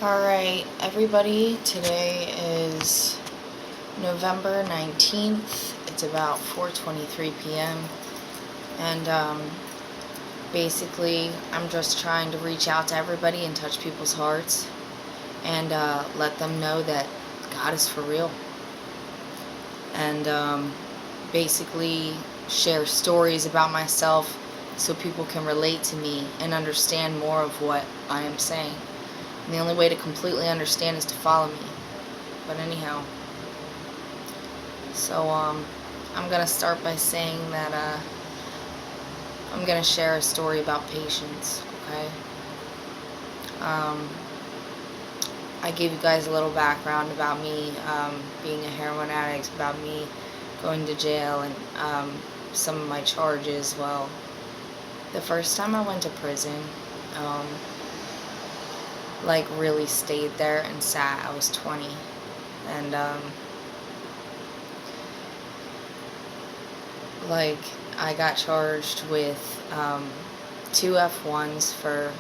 Alright, everybody, today is November 19th. It's about 4:23 p.m. And basically, I'm just trying to reach out to everybody and touch people's hearts and let them know that God is for real. And basically share stories about myself so people can relate to me and understand more of what I am saying. And the only way to completely understand is to follow me. But anyhow, so I'm gonna start by saying that I'm gonna share a story about patience. Okay. I gave you guys a little background about me being a heroin addict, about me going to jail, and some of my charges. Well, the first time I went to prison, like really stayed there and sat, I was 20. And like I got charged with 2 F1s for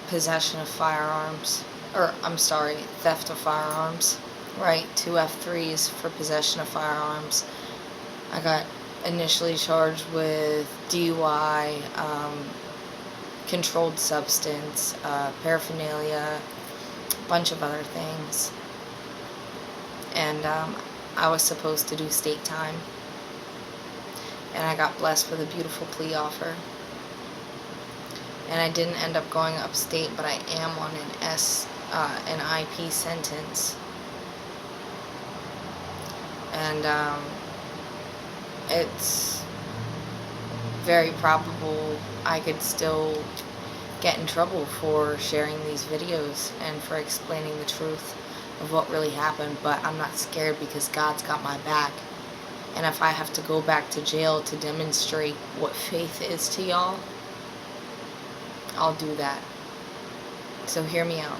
possession of firearms, or I'm sorry, theft of firearms, right? 2 F3s for possession of firearms. I got initially charged with DUI, controlled substance, paraphernalia, a bunch of other things. And I was supposed to do state time. And I got blessed with a beautiful plea offer. And I didn't end up going upstate, but I am on an IP sentence. And it's very probable I could still get in trouble for sharing these videos and for explaining the truth of what really happened, but I'm not scared because God's got my back. And if I have to go back to jail to demonstrate what faith is to y'all, I'll do that. So hear me out.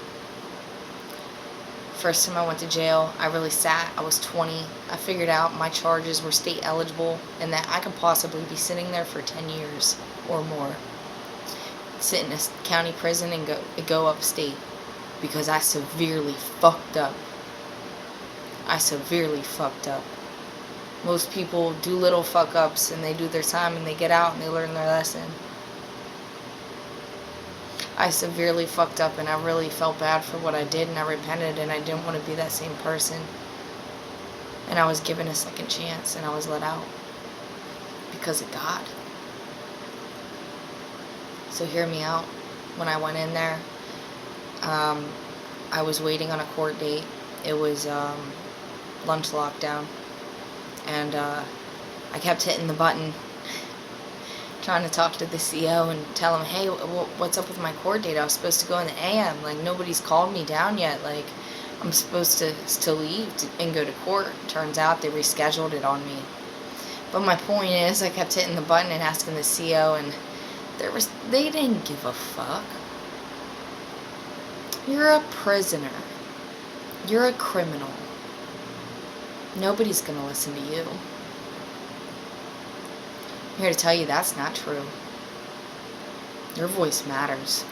First time I went to jail, I really sat. I was 20. I figured out my charges were state eligible and that I could possibly be sitting there for 10 years or more. Sit in a county prison and go upstate because I severely fucked up. Most people do little fuck ups and they do their time and they get out and they learn their lesson. I severely fucked up and I really felt bad for what I did and I repented and I didn't want to be that same person. And I was given a second chance and I was let out because of God. So hear me out. When I went in there, I was waiting on a court date. It was lunch lockdown. And I kept hitting the button, trying to talk to the CO and tell him, hey, what's up with my court date? I was supposed to go in the AM. Like, nobody's called me down yet. Like, I'm supposed to leave and go to court. Turns out they rescheduled it on me. But my point is, I kept hitting the button and asking the CO, and they didn't give a fuck. You're a prisoner. You're a criminal. Nobody's going to listen to you. I'm here to tell you that's not true. Your voice matters.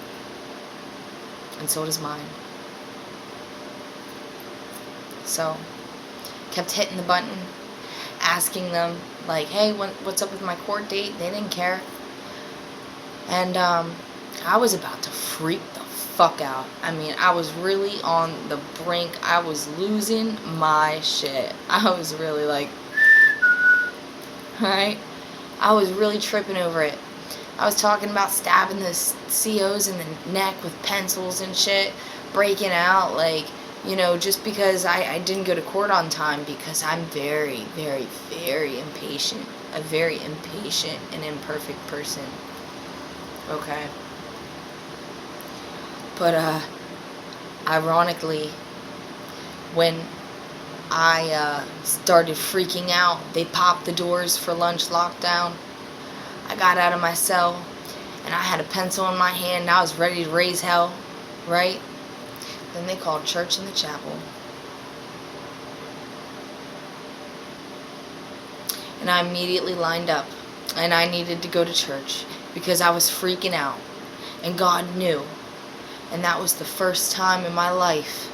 And so does mine. So, kept hitting the button, asking them, like, hey, what's up with my court date? They didn't care. And I was about to freak the fuck out. I mean, I was really on the brink. I was losing my shit. I was really like, alright? I was really tripping over it. I was talking about stabbing the COs in the neck with pencils and shit, breaking out, like, you know, just because I didn't go to court on time, because I'm very, very, very impatient. A very impatient and imperfect person. Okay? But, ironically, when I started freaking out, they popped the doors for lunch lockdown. I got out of my cell, and I had a pencil in my hand, and I was ready to raise hell, right? Then they called church in the chapel. And I immediately lined up, and I needed to go to church, because I was freaking out. And God knew. And that was the first time in my life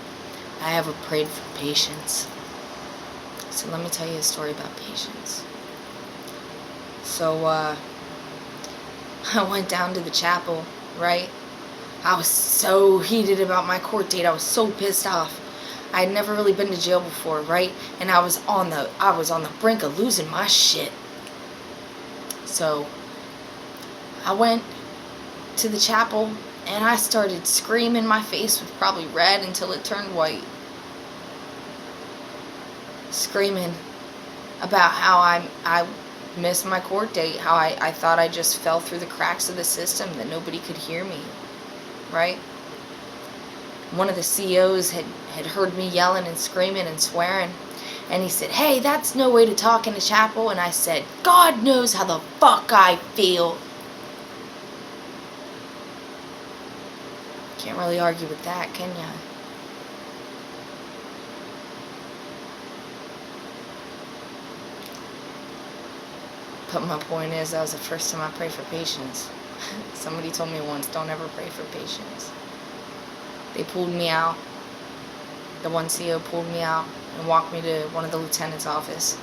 I ever prayed for patience. So let me tell you a story about patience. So, I went down to the chapel, right? I was so heated about my court date. I was so pissed off. I had never really been to jail before, right? And I was on the brink of losing my shit. So, I went to the chapel and I started screaming. My face was probably red until it turned white. Screaming about how I missed my court date, how I thought I just fell through the cracks of the system, that nobody could hear me, right? One of the CEOs had heard me yelling and screaming and swearing, and he said, "Hey, that's no way to talk in a chapel." And I said, "God knows how the fuck I feel." Can't really argue with that, can ya? But my point is, that was the first time I prayed for patience. Somebody told me once, don't ever pray for patience. They pulled me out. The one CEO pulled me out and walked me to one of the lieutenant's office.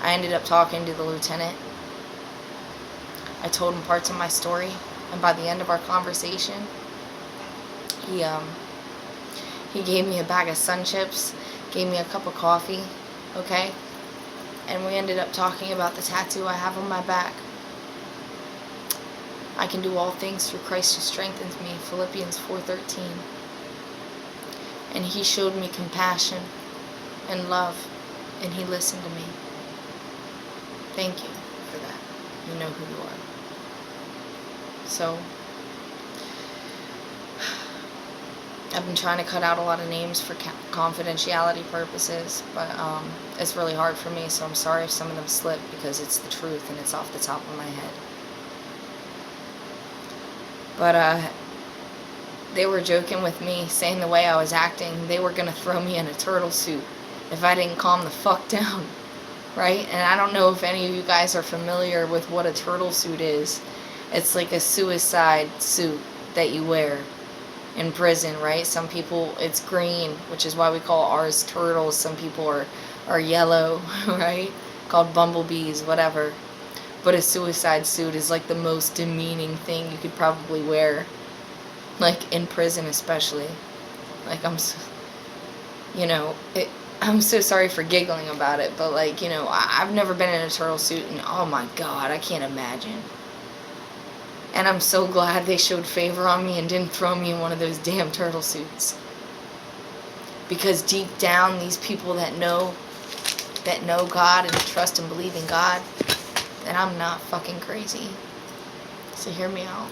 I ended up talking to the lieutenant. I told him parts of my story, and by the end of our conversation, he gave me a bag of Sun Chips, gave me a cup of coffee, okay? And we ended up talking about the tattoo I have on my back. I can do all things through Christ who strengthens me, Philippians 4:13. And he showed me compassion and love, and he listened to me. Thank you for that. You know who you are. So, I've been trying to cut out a lot of names for confidentiality purposes, but it's really hard for me, so I'm sorry if some of them slip, because it's the truth and it's off the top of my head. But they were joking with me, saying the way I was acting, they were going to throw me in a turtle suit if I didn't calm the fuck down, right? And I don't know if any of you guys are familiar with what a turtle suit is. It's like a suicide suit that you wear in prison, right? Some people, it's green, which is why we call ours turtles. Some people are yellow, right? Called bumblebees, whatever. But a suicide suit is like the most demeaning thing you could probably wear, like in prison especially. Like I'm so sorry for giggling about it, but like, I've never been in a turtle suit, and oh my god, I can't imagine. And I'm so glad they showed favor on me and didn't throw me in one of those damn turtle suits. Because deep down, these people that know God and trust and believe in God, that I'm not fucking crazy. So hear me out.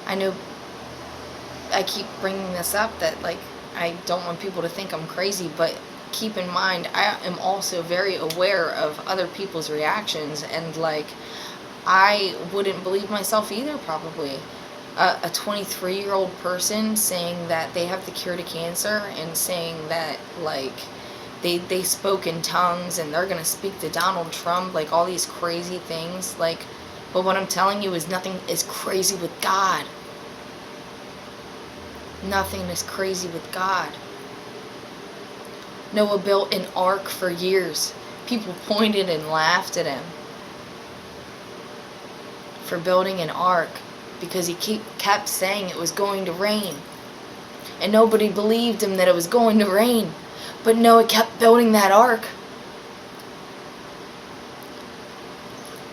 I know I keep bringing this up, that like I don't want people to think I'm crazy, but keep in mind, I am also very aware of other people's reactions, and like I wouldn't believe myself either, probably. A 23-year-old person saying that they have the cure to cancer, and saying that like they spoke in tongues and they're gonna speak to Donald Trump, like all these crazy things, like, but what I'm telling you is nothing is crazy with God. Nothing is crazy with God. Noah built an ark for years. People pointed and laughed at him for building an ark, because he kept saying it was going to rain. And nobody believed him that it was going to rain. But Noah kept building that ark.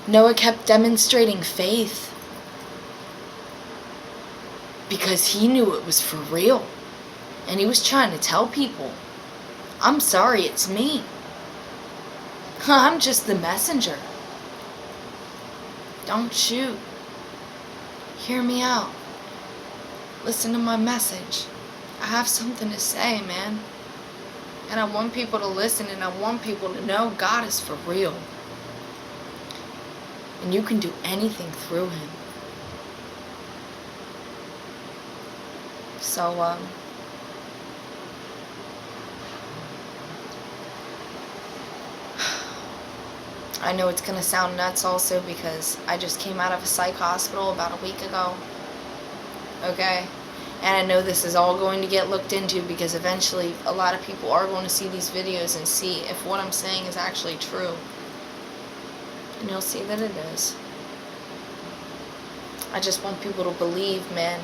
Noah kept demonstrating faith, because he knew it was for real. And he was trying to tell people, I'm sorry, it's me. I'm just the messenger. Don't shoot. Hear me out. Listen to my message. I have something to say, man. And I want people to listen, and I want people to know God is for real. And you can do anything through him. So, I know it's going to sound nuts also because I just came out of a psych hospital about a week ago. Okay? And I know this is all going to get looked into because eventually a lot of people are going to see these videos and see if what I'm saying is actually true. And you'll see that it is. I just want people to believe, man.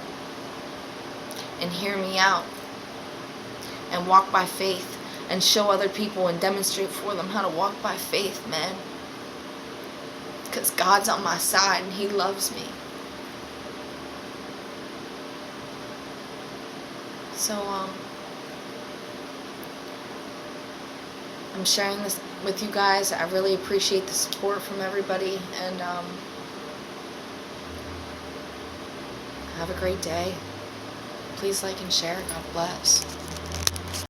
And hear me out. And walk by faith. And show other people and demonstrate for them how to walk by faith, man. Because God's on my side and He loves me. So, I'm sharing this with you guys. I really appreciate the support from everybody. And, have a great day. Please like and share. God bless.